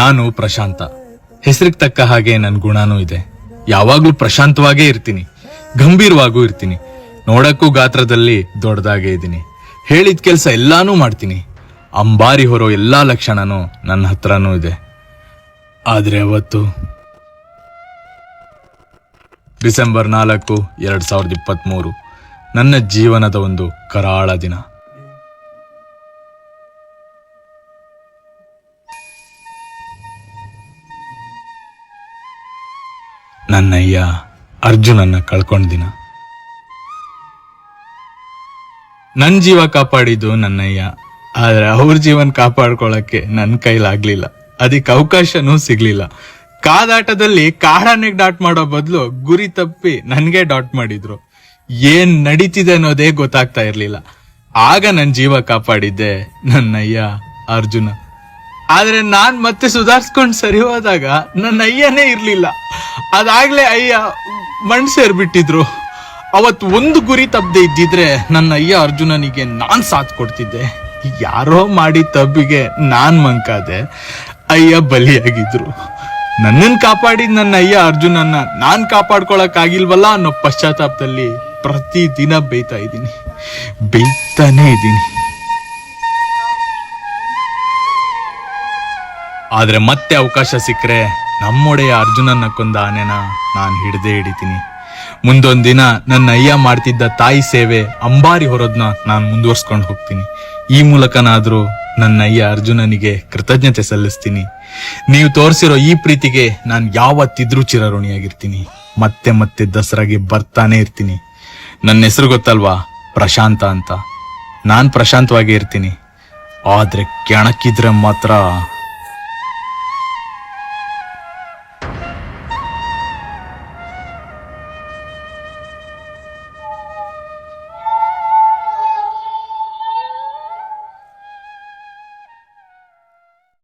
ನಾನು ಪ್ರಶಾಂತ. ಹೆಸರಿಗೆ ತಕ್ಕ ಹಾಗೆ ನನ್ ಗುಣನೂ ಇದೆ. ಯಾವಾಗ್ಲೂ ಪ್ರಶಾಂತವಾಗೇ ಇರ್ತೀನಿ, ಗಂಭೀರವಾಗೂ ಇರ್ತೀನಿ. ನೋಡಕ್ಕೂ ಗಾತ್ರದಲ್ಲಿ ದೊಡ್ಡದಾಗೇ ಇದ್ದೀನಿ. ಹೇಳಿದ ಕೆಲ್ಸ ಎಲ್ಲಾನು ಮಾಡ್ತೀನಿ. ಅಂಬಾರಿ ಹೊರೋ ಎಲ್ಲಾ ಲಕ್ಷಣನೂ ನನ್ನ ಹತ್ರನೂ ಇದೆ. ಆದ್ರೆ ಅವತ್ತು ಡಿಸೆಂಬರ್ 4, 2023 ನನ್ನ ಜೀವನದ ಒಂದು ಕರಾಳ ದಿನ. ನನ್ನಯ್ಯ ಅರ್ಜುನನ್ನ ಕಳ್ಕೊಂಡ ದಿನ. ನನ್ ಜೀವ ಕಾಪಾಡಿದ್ದು ನನ್ನಯ್ಯ, ಆದ್ರೆ ಅವ್ರ ಜೀವನ್ ಕಾಪಾಡ್ಕೊಳಕ್ಕೆ ನನ್ ಕೈಲಾಗ್ಲಿಲ್ಲ. ಅದಕ್ಕೆ ಅವಕಾಶನೂ ಸಿಗ್ಲಿಲ್ಲ. ಕಾದಾಟದಲ್ಲಿ ಕಾಡಾನೆಗ್ ಡಾಟ್ ಮಾಡೋ ಬದಲು ಗುರಿ ತಪ್ಪಿ ನನ್ಗೆ ಡಾಟ್ ಮಾಡಿದ್ರು. ಏನ್ ನಡೀತಿದೆ ಅನ್ನೋದೇ ಗೊತ್ತಾಗ್ತಾ ಇರ್ಲಿಲ್ಲ. ಆಗ ನನ್ ಜೀವ ಕಾಪಾಡಿದ್ದೆ ನನ್ನಯ್ಯ ಅರ್ಜುನ. ಆದ್ರೆ ನಾನ್ ಮತ್ತೆ ಸುಧಾರ್ಸ್ಕೊಂಡ್ ಸರಿ ಹೋದಾಗ ನನ್ನ ಅಯ್ಯನೇ ಇರ್ಲಿಲ್ಲ. ಅದಾಗ್ಲೇ ಅಯ್ಯ ಮಣ್ ಸೇರ್ಬಿಟ್ಟಿದ್ರು. ಅವತ್ ಒಂದು ಗುರಿ ತಪ್ಪದೆ ಇದ್ದಿದ್ರೆ ನನ್ನ ಅಯ್ಯ ಅರ್ಜುನನಿಗೆ ನಾನ್ ಸಾಥ್ ಕೊಡ್ತಿದ್ದೆ. ಯಾರೋ ಮಾಡಿ ತಬ್ಬಿಗೆ ನಾನ್ ಮಂಕಾದೆ, ಅಯ್ಯ ಬಲಿಯಾಗಿದ್ರು. ನನ್ನನ್ ಕಾಪಾಡಿದ್ ನನ್ನ ಅಯ್ಯ ಅರ್ಜುನನ್ನ ನಾನ್ ಕಾಪಾಡ್ಕೊಳಕ್ ಆಗಿಲ್ವಲ್ಲ ಅನ್ನೋ ಪಶ್ಚಾತ್ತಾಪದಲ್ಲಿ ಪ್ರತಿ ದಿನ ಬೇಯ್ತಾನೇ ಇದ್ದೀನಿ. ಆದ್ರೆ ಮತ್ತೆ ಅವಕಾಶ ಸಿಕ್ಕರೆ ನಮ್ಮೊಡೆಯ ಅರ್ಜುನನ್ನ ಕೊಂದ ಆನೆನ ನಾನು ಹಿಡಿತೀನಿ. ಮುಂದೊಂದ್ ದಿನ ನನ್ನ ಅಯ್ಯ ಮಾಡ್ತಿದ್ದ ತಾಯಿ ಸೇವೆ ಅಂಬಾರಿ ಹೊರೋದ್ನ ನಾನು ಮುಂದುವರ್ಸ್ಕೊಂಡು ಹೋಗ್ತೀನಿ. ಈ ಮೂಲಕನಾದ್ರೂ ನನ್ನ ಅಯ್ಯ ಅರ್ಜುನನಿಗೆ ಕೃತಜ್ಞತೆ ಸಲ್ಲಿಸ್ತೀನಿ. ನೀವು ತೋರಿಸಿರೋ ಈ ಪ್ರೀತಿಗೆ ನಾನು ಯಾವತ್ತಿದ್ರೂ ಚಿರಋಣಿಯಾಗಿರ್ತೀನಿ. ಮತ್ತೆ ದಸರಾಗೆ ಬರ್ತಾನೆ ಇರ್ತೀನಿ. ನನ್ನ ಹೆಸರು ಗೊತ್ತಲ್ವಾ, ಪ್ರಶಾಂತ ಅಂತ. ನಾನ್ ಪ್ರಶಾಂತವಾಗಿ ಇರ್ತೀನಿ. ಆದ್ರೆ ಕೆಣಕಿದ್ರೆ ಮಾತ್ರ